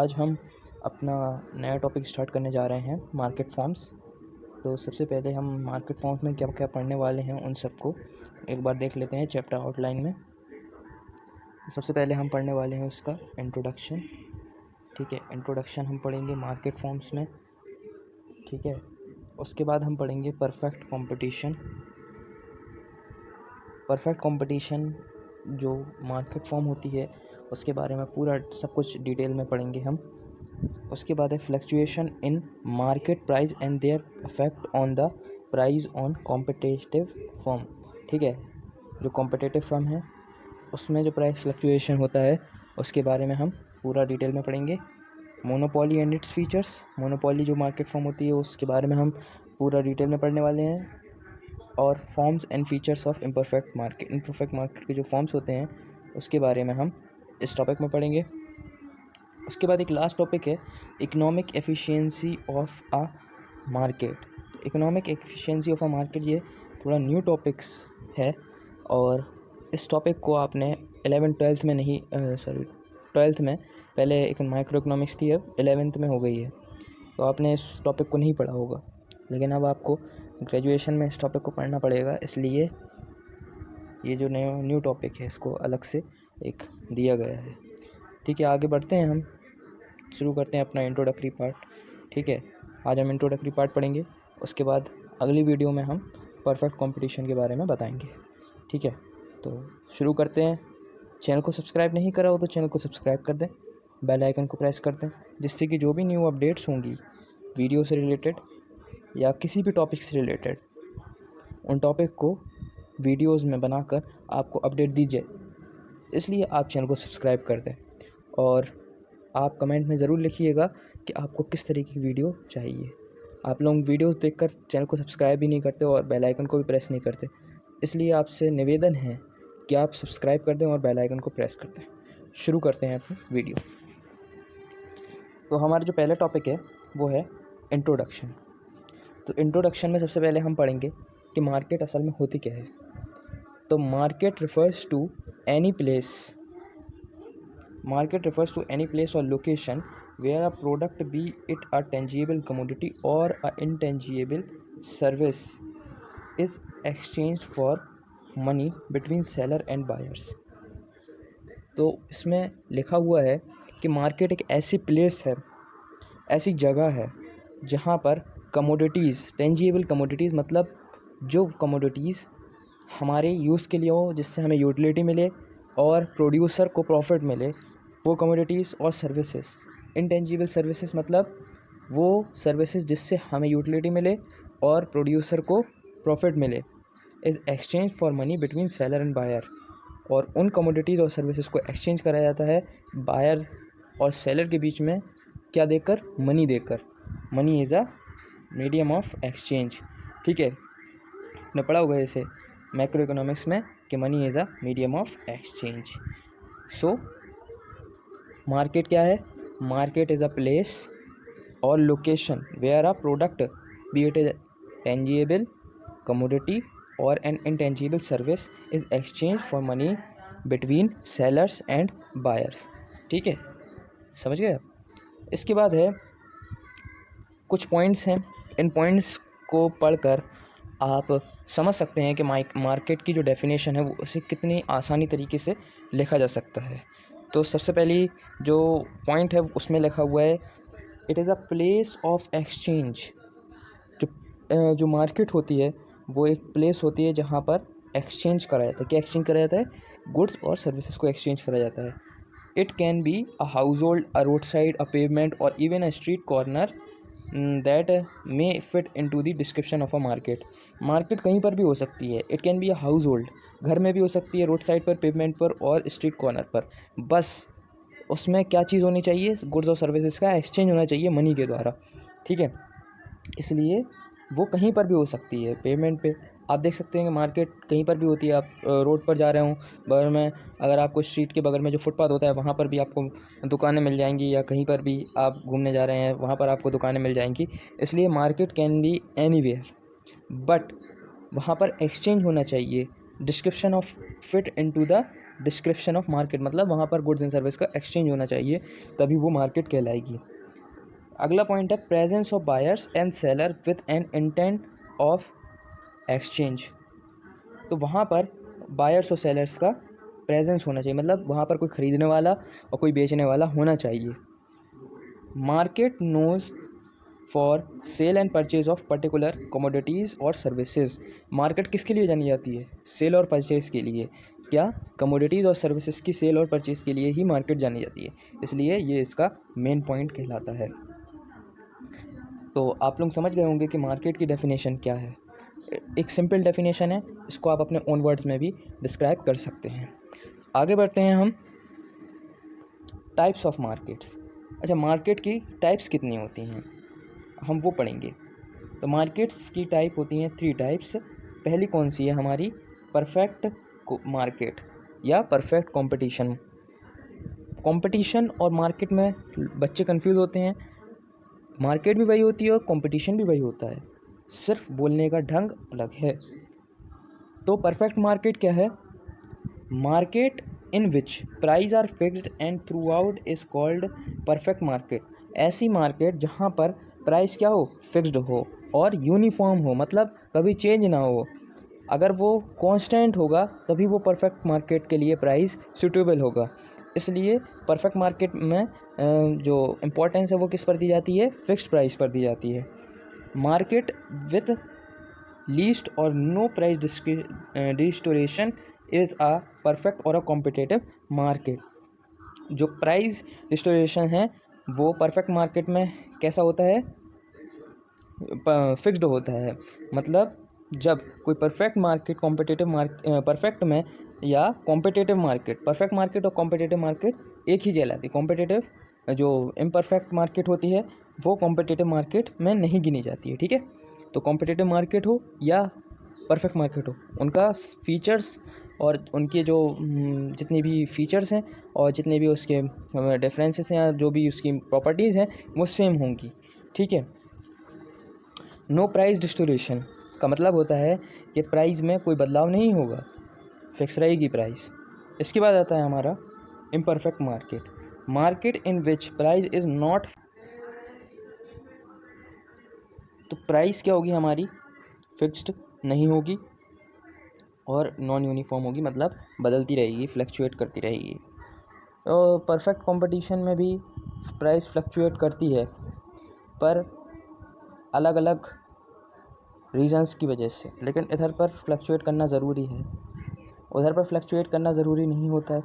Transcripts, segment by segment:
आज हम अपना नया टॉपिक स्टार्ट करने जा रहे हैं, मार्केट फॉर्म्स। तो सबसे पहले हम मार्केट फॉर्म्स में क्या क्या पढ़ने वाले हैं उन सबको एक बार देख लेते हैं चैप्टर आउटलाइन में। सबसे पहले हम पढ़ने वाले हैं उसका इंट्रोडक्शन। ठीक है, इंट्रोडक्शन हम पढ़ेंगे मार्केट फॉर्म्स में। ठीक है, उसके बाद हम पढ़ेंगे परफेक्ट कंपटीशन। परफेक्ट कंपटीशन जो मार्केट फॉर्म होती है उसके बारे में पूरा सब कुछ डिटेल में पढ़ेंगे हम। उसके बाद है fluctuation in market price and their effect on the price on competitive firm. ठीक है, जो कॉम्पिटिटिव फर्म है उसमें जो प्राइस फ्लक्चुएशन होता है उसके बारे में हम पूरा डिटेल में पढ़ेंगे। Monopoly and its features, monopoly जो मार्केट फॉर्म होती है उसके बारे में हम पूरा डिटेल में पढ़ने वाले हैं। और forms and features of imperfect market, imperfect market के जो फॉर्म्स होते हैं उसके बारे में हम इस टॉपिक में पढ़ेंगे। उसके बाद एक लास्ट टॉपिक है economic efficiency of a market. Economic efficiency of a market ये थोड़ा न्यू टॉपिक्स है और इस टॉपिक को आपने 11th-12th में नहीं 12th में पहले एक माइक्रो इकोनॉमिक्स थी, अब 11th में हो गई है, तो आपने इस टॉपिक को नहीं पढ़ा होगा, लेकिन अब आपको ग्रेजुएशन में इस टॉपिक को पढ़ना पड़ेगा। इसलिए ये जो न्यू टॉपिक है इसको अलग से एक दिया गया है। ठीक है, आगे बढ़ते हैं, हम शुरू करते हैं अपना इंट्रोडक्टरी पार्ट। ठीक है, आज हम इंट्रोडक्टरी पार्ट पढ़ेंगे, उसके बाद अगली वीडियो में हम परफेक्ट कंपटीशन के बारे में बताएंगे। ठीक है, तो शुरू करते हैं। चैनल को सब्सक्राइब नहीं करा हो तो चैनल को सब्सक्राइब कर दें, बेल आइकन को प्रेस कर दें, जिससे कि जो भी न्यू अपडेट्स होंगी वीडियो से रिलेटेड या किसी भी टॉपिक से रिलेटेड, उन टॉपिक को वीडियोज़ में बनाकर आपको अपडेट दी जाए। इसलिए आप चैनल को सब्सक्राइब कर दें और आप कमेंट में ज़रूर लिखिएगा कि आपको किस तरीके की वीडियो चाहिए। आप लोग वीडियोस देखकर चैनल को सब्सक्राइब भी नहीं करते और बेल आइकन को भी प्रेस नहीं करते, इसलिए आपसे निवेदन है कि आप सब्सक्राइब कर दें और बेल आइकन को प्रेस कर दें। शुरू करते हैं अपनी वीडियो। तो हमारा जो पहला टॉपिक है वो है इंट्रोडक्शन। तो इंट्रोडक्शन में सबसे पहले हम पढ़ेंगे कि मार्केट असल में होती क्या है। तो market refers to any place, market refers to any place or location where a product, be it a tangible commodity or a intangible service, is exchanged for money between seller and buyers। तो इसमें लिखा हुआ है कि market एक ऐसी place है, ऐसी जगह है जहाँ पर कमोडिटीज़, टेंजिबल कमोडिटीज़ मतलब जो कमोडिटीज़ हमारे यूज़ के लिए हो, जिससे हमें यूटिलिटी मिले और प्रोड्यूसर को प्रॉफिट मिले, वो कमोडिटीज़ और सर्विसेज। इंटेंजिबल सर्विसेज मतलब वो सर्विसेज जिससे हमें यूटिलिटी मिले और प्रोड्यूसर को प्रॉफिट मिले, is exchange for money between seller and buyer. और उन कमोडिटीज़ और सर्विसेज को एक्सचेंज कराया जाता है बायर और सेलर के बीच में, क्या देकर? मनी देकर। Money is a medium of exchange. ठीक है, आपने पढ़ा होगा इसे मैक्रो इकोनॉमिक्स में कि money is a medium of exchange. So market क्या है? मार्केट इज़ अ प्लेस और location where a product, be it is tangible commodity और an intangible service, is exchange for money between sellers and buyers. ठीक है, समझ गए आप? इसके बाद है कुछ पॉइंट्स हैं, इन पॉइंट्स को पढ़कर आप समझ सकते हैं कि मार्केट की जो डेफिनेशन है वो उसे कितनी आसानी तरीके से लिखा जा सकता है। तो सबसे पहली जो पॉइंट है उसमें लिखा हुआ है it is a place of exchange. जो मार्केट होती है वो एक प्लेस होती है जहाँ पर एक्सचेंज करा जाता है। क्या एक्सचेंज करा जाता है? गुड्स और सर्विसेज को एक्सचेंज करा जाता है। It can be a household, a roadside, a pavement और even a street corner that may fit into the description of a market. Market कहीं पर भी हो सकती है। It can be a household, घर में भी हो सकती है, रोड साइड पर, पेवमेंट पर और स्ट्रीट कॉर्नर पर। बस उसमें क्या चीज़ होनी चाहिए? गुड्स और सर्विसेज का एक्सचेंज होना चाहिए मनी के द्वारा। ठीक है, इसलिए वो कहीं पर भी हो सकती है। पेमेंट पे आप देख सकते हैं कि मार्केट कहीं पर भी होती है। आप रोड पर जा रहे हो बगल में, अगर आपको स्ट्रीट के बगल में जो फुटपाथ होता है वहाँ पर भी आपको दुकानें मिल जाएंगी, या कहीं पर भी आप घूमने जा रहे हैं वहाँ पर आपको दुकानें मिल जाएंगी। इसलिए market can be anywhere, but वहाँ पर एक्सचेंज होना चाहिए। Description of fit into the description of market, मतलब वहाँ पर गुड्स एंड सर्विस का एक्सचेंज होना चाहिए, तभी वो मार्केट कहलाएगी। अगला पॉइंट है presence of buyers and seller with an intent of exchange. तो वहाँ पर बायर्स और सेलर्स का प्रेजेंस होना चाहिए, मतलब वहाँ पर कोई ख़रीदने वाला और कोई बेचने वाला होना चाहिए। Market knows for sale and purchase of particular commodities और सर्विसेज। मार्केट किसके लिए जानी जाती है? सेल और परचेज़ के लिए। क्या? कमोडिटीज़ और सर्विसेज की सेल और परचेज़ के लिए ही मार्केट जानी जाती है, इसलिए ये इसका मेन पॉइंट कहलाता है। तो आप लोग समझ गए होंगे कि मार्केट की डेफिनेशन क्या है। एक सिंपल डेफिनेशन है, इसको आप अपने ओन वर्ड्स में भी डिस्क्राइब कर सकते हैं। आगे बढ़ते हैं हम टाइप्स ऑफ मार्केट्स। अच्छा, मार्केट की टाइप्स कितनी होती हैं हम वो पढ़ेंगे। तो मार्केट्स की टाइप होती हैं 3 टाइप्स। पहली कौन सी है हमारी? परफेक्ट मार्केट या परफेक्ट कंपटीशन। कंपटीशन और मार्केट में बच्चे कंफ्यूज होते हैं। मार्केट भी वही होती है और कंपटीशन भी वही होता है, सिर्फ बोलने का ढंग अलग है। तो परफेक्ट मार्केट क्या है? Market in which price are fixed and throughout is called perfect market. ऐसी मार्केट जहाँ पर प्राइस क्या हो? फिक्स्ड हो और यूनिफॉर्म हो, मतलब कभी चेंज ना हो। अगर वो कांस्टेंट होगा तभी वो परफेक्ट मार्केट के लिए प्राइस सूटेबल होगा। इसलिए परफेक्ट मार्केट में जो इम्पोर्टेंस है वो किस पर दी जाती है? फिक्स्ड प्राइस पर दी जाती है। मार्केट विथ लीस्ट और no price distortion is a perfect और अ कॉम्पिटिटिव मार्केट। जो प्राइस डिस्टोरेशन है वो परफेक्ट मार्केट में कैसा होता है? फिक्स्ड होता है। मतलब जब कोई परफेक्ट मार्केट कॉम्पिटिटिव परफेक्ट में या कॉम्पिटिटिव मार्केट, परफेक्ट मार्केट और कॉम्पिटिटिव मार्केट एक ही कहलाती है। कॉम्पिटिटिव जो इम्परफेक्ट मार्केट होती है वो कॉम्पिटिटिव मार्केट में नहीं गिनी जाती है, ठीक है। तो कॉम्पिटिटिव मार्केट हो या परफेक्ट मार्केट हो, उनका फीचर्स और उनके जो जितनी भी फीचर्स हैं और जितने भी उसके डिफरेंसेस हैं या जो भी उसकी प्रॉपर्टीज़ हैं वो सेम होंगी, ठीक है। नो प्राइस डिस्टोरेशन का मतलब होता है कि प्राइस में कोई बदलाव नहीं होगा, फिक्स रहेगी प्राइस। इसके बाद आता है हमारा imperfect market. Market in which price is not, तो प्राइस क्या होगी हमारी? फिक्स्ड नहीं होगी और नॉन यूनिफॉर्म होगी, मतलब बदलती रहेगी, फ्लक्चुएट करती रहेगी। और परफेक्ट कंपटीशन में भी प्राइस फ्लक्चुएट करती है, पर अलग अलग रीजंस की वजह से। लेकिन इधर पर फ्लक्चुएट करना ज़रूरी है, उधर पर फ्लक्चुएट करना ज़रूरी नहीं होता है,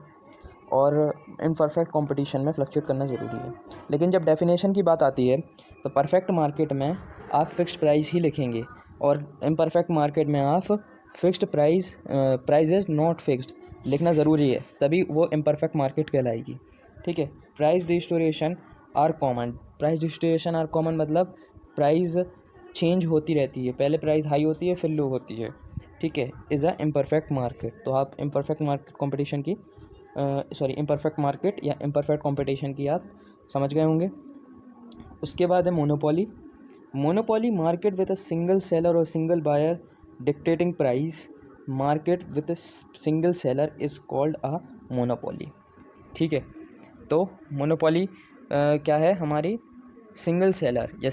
और इम्परफेक्ट कंपटीशन में फ्लक्चुएट करना ज़रूरी है। लेकिन जब डेफिनेशन की बात आती है तो परफेक्ट मार्केट में आप फिक्स्ड प्राइस ही लिखेंगे और इम्परफेक्ट मार्केट में आप fixed price is not fixed लिखना ज़रूरी है, तभी वो इम्परफेक्ट मार्केट कहलाएगी, ठीक है। Price distortion are common. Price distortion are common मतलब प्राइस चेंज होती रहती है, पहले प्राइस हाई होती है फिर लो होती है, ठीक है। Is a imperfect market. तो आप इम्परफेक्ट मार्केट कॉम्पिटिशन की इम्परफेक्ट मार्केट या इम्परफेक्ट कॉम्पिटिशन की आप समझ गए होंगे। उसके बाद है monopoly. Monopoly market with a single seller और single buyer dictating price. Market with a single seller is called a monopoly, ठीक है। तो मोनोपोली क्या है हमारी? सिंगल सेलर या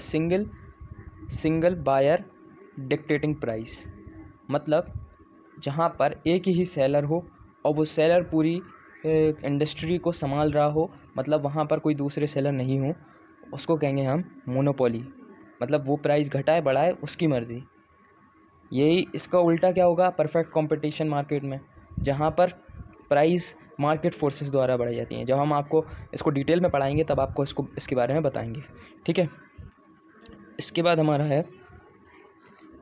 सिंगल बायर डिक्टेटिंग प्राइस, मतलब जहाँ पर एक ही सेलर हो और वो सेलर पूरी इंडस्ट्री को संभाल रहा हो, मतलब वहाँ पर कोई दूसरे सेलर नहीं हो, उसको कहेंगे हम मोनोपोली। मतलब वो प्राइस घटाए बढ़ाए उसकी मर्ज़ी। यही इसका उल्टा क्या होगा? परफेक्ट कंपटीशन मार्केट में, जहाँ पर प्राइस मार्केट फोर्सेस द्वारा बढ़ाई जाती हैं। जब हम आपको इसको डिटेल में पढ़ाएंगे तब आपको इसके बारे में बताएंगे, ठीक है। इसके बाद हमारा है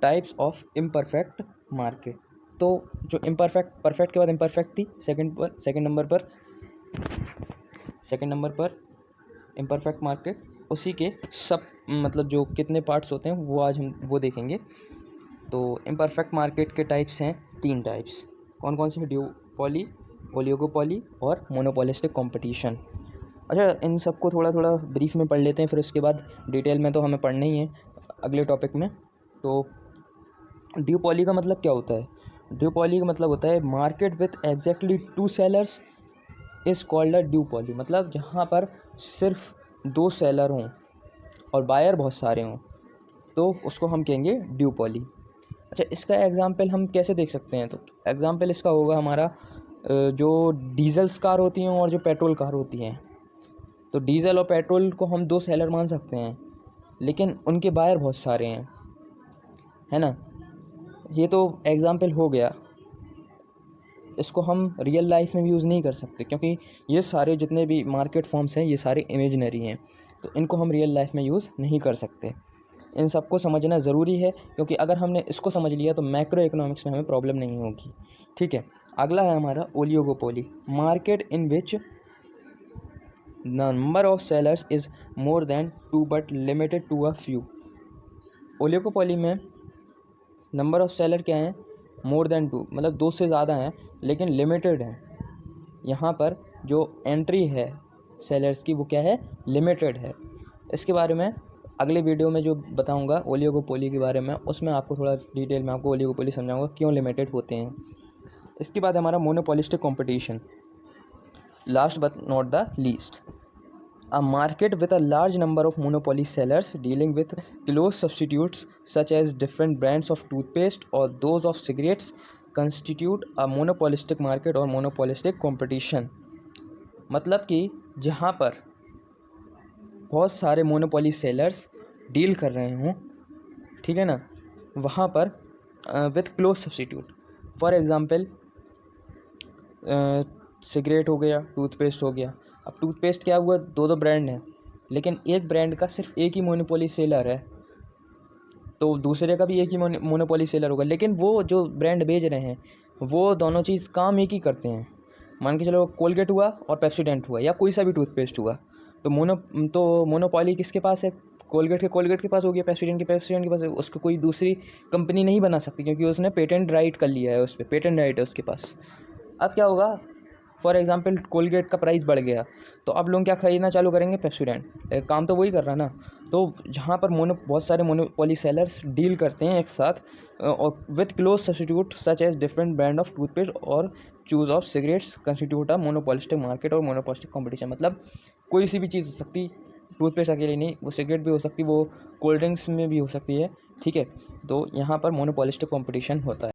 टाइप्स ऑफ इम्परफेक्ट मार्केट। तो जो परफेक्ट के बाद इम्परफेक्ट थी, सेकंड नंबर पर इम्परफेक्ट मार्केट, उसी के सब मतलब जो कितने पार्ट्स होते हैं वो आज हम वो देखेंगे। तो इम्परफेक्ट मार्केट के टाइप्स हैं 3 टाइप्स। कौन कौन से? ड्यूपोली, ओलिगोपोली और मोनोपोलिस्टिक कंपटीशन। अच्छा, इन सबको थोड़ा थोड़ा ब्रीफ में पढ़ लेते हैं, फिर उसके बाद डिटेल में तो हमें पढ़ना ही है अगले टॉपिक में। तो ड्यूपोली का मतलब क्या होता है? ड्यूपॉली का मतलब होता है market with exactly 2 sellers is called a duopoly. मतलब जहाँ पर सिर्फ 2 सेलर हों और बायर बहुत सारे हों तो उसको हम कहेंगे ड्यूपॉली। अच्छा, इसका एग्जांपल हम कैसे देख सकते हैं? तो एग्जांपल इसका होगा हमारा जो डीजल्स कार होती हैं और जो पेट्रोल कार होती हैं। तो डीजल और पेट्रोल को हम 2 सेलर मान सकते हैं, लेकिन उनके बायर बहुत सारे हैं, है ना। ये तो एग्जांपल हो गया। इसको हम रियल लाइफ में भी यूज़ नहीं कर सकते, क्योंकि ये सारे जितने भी मार्केट फॉर्म्स हैं ये सारे इमेजिनरी हैं, तो इनको हम रियल लाइफ में यूज़ नहीं कर सकते। इन सबको समझना ज़रूरी है, क्योंकि अगर हमने इसको समझ लिया तो मैक्रो इकोनॉमिक्स में हमें प्रॉब्लम नहीं होगी। ठीक है, अगला है हमारा oligopoly, market in which number of sellers is more than 2 but limited to a few. Oligopoly में नंबर ऑफ सेलर क्या हैं? मोर देन 2, मतलब 2 से ज़्यादा हैं लेकिन लिमिटेड हैं। यहाँ पर जो एंट्री है सेलर्स की वो क्या है? लिमिटेड है। इसके बारे में अगले वीडियो में जो बताऊंगा ओलिगोपोली के बारे में, उसमें आपको थोड़ा डिटेल में आपको ओलिगोपोली समझाऊंगा क्यों लिमिटेड होते हैं। इसके बाद हमारा monopolistic competition, last but not the least, a market with a large number of monopoly sellers dealing with close substitutes such as different brands of toothpaste or those of cigarettes constitute a monopolistic market or monopolistic competition। मतलब कि जहाँ पर बहुत सारे monopoly sellers deal कर रहे हों, ठीक है ना, वहाँ पर with close substitute, for example cigarette हो गया, टूथपेस्ट हो गया। अब टूथपेस्ट क्या हुआ, 2 ब्रांड हैं, लेकिन एक ब्रांड का सिर्फ एक ही मोनोपोली सेलर है, तो दूसरे का भी एक ही मोनोपोली सेलर होगा, लेकिन वो जो ब्रांड बेच रहे हैं वो दोनों चीज़ काम एक ही करते हैं। मान के चलो कोलगेट हुआ और पेप्सोडेंट हुआ, या कोई सा भी टूथपेस्ट हुआ, तो मोनोपोली किसके पास है? कोलगेट के पास हो गया, पेप्सोडेंट के पास है। उसको कोई दूसरी कंपनी नहीं बना सकती, क्योंकि उसने पेटेंट राइट कर लिया है, उस पर पेटेंट राइट है उसके पास। अब क्या होगा, फॉर एग्जांपल कोलगेट का प्राइस बढ़ गया, तो अब लोग क्या खरीदना चालू करेंगे? पेप्सोडेंट। काम तो वही कर रहा ना। तो जहाँ पर बहुत सारे मोनोपोली सेलर्स डील करते हैं एक साथ और with close substitute such as different brand of toothpaste और choose of cigarettes constitute a monopolistic market और मोनोपोलिस्टिक कंपटीशन। मतलब कोई सी भी चीज़ हो सकती, टूथपेस्ट अकेले नहीं, वो सिगरेट भी हो सकती, वो कोल्ड ड्रिंक्स में भी हो सकती है। ठीक है, तो यहाँ पर मोनोपोलिस्टिक कंपटीशन होता है।